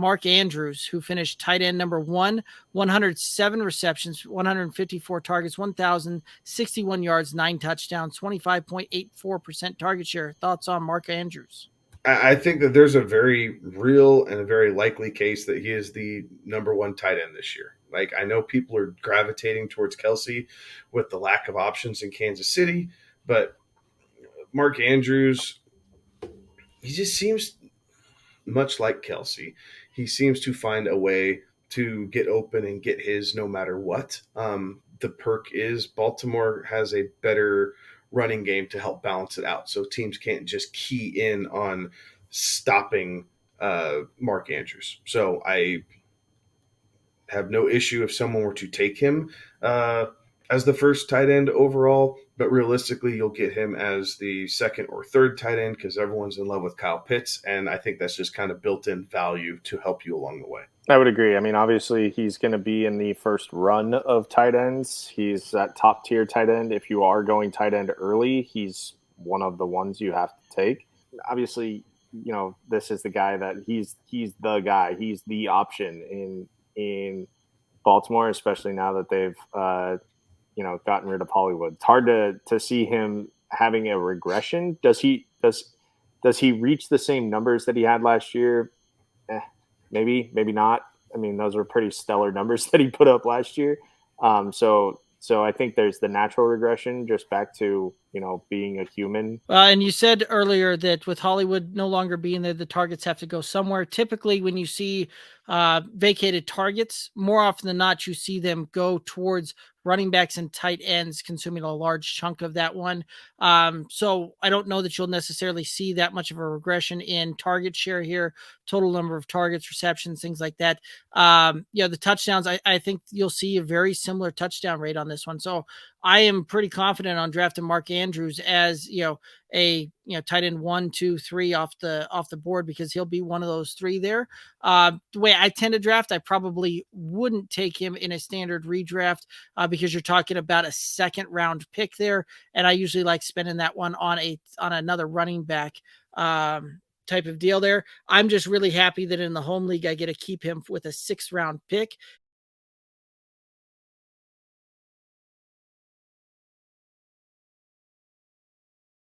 Mark Andrews, who finished tight end number 107 receptions, 154 targets, 1,061 yards, 9 touchdowns, 25.84% target share. Thoughts on Mark Andrews? I think that there's a very real and a very likely case that he is the number one tight end this year. Like, I know people are gravitating towards Kelsey with the lack of options in Kansas City, but Mark Andrews, he just seems much like Kelsey. He seems to find a way to get open and get his no matter what. The perk is Baltimore has a better running game to help balance it out. So teams can't just key in on stopping Mark Andrews. So I have no issue if someone were to take him as the first tight end overall, but realistically, you'll get him as the second or third tight end because everyone's in love with Kyle Pitts, and I think that's just kind of built-in value to help you along the way. I would agree. I mean, obviously, he's going to be in the first run of tight ends. He's that top tier tight end. If you are going tight end early, he's one of the ones you have to take. Obviously, this is the guy that he's the guy. He's the option in Baltimore, especially now that they've gotten rid of Hollywood. It's hard to see him having a regression. Does he reach the same numbers that he had last year? Maybe not. I mean, those were pretty stellar numbers that he put up last year. So I think there's the natural regression just back to, being a human. And you said earlier that with Hollywood no longer being there, the targets have to go somewhere. Typically, when you see vacated targets, more often than not, you see them go towards running backs and tight ends, consuming a large chunk of that one. So I don't know that you'll necessarily see that much of a regression in target share here, total number of targets, receptions, things like that. The touchdowns, I think you'll see a very similar touchdown rate on this one. So I am pretty confident on drafting Mark Andrews as, a tight end 1, 2, 3 off the board, because he'll be one of those three there. The way I tend to draft, I probably wouldn't take him in a standard redraft because you're talking about a second round pick there, and I usually like spending that one on another running back type of deal there. I'm just really happy that in the home league I get to keep him with a 6th round pick.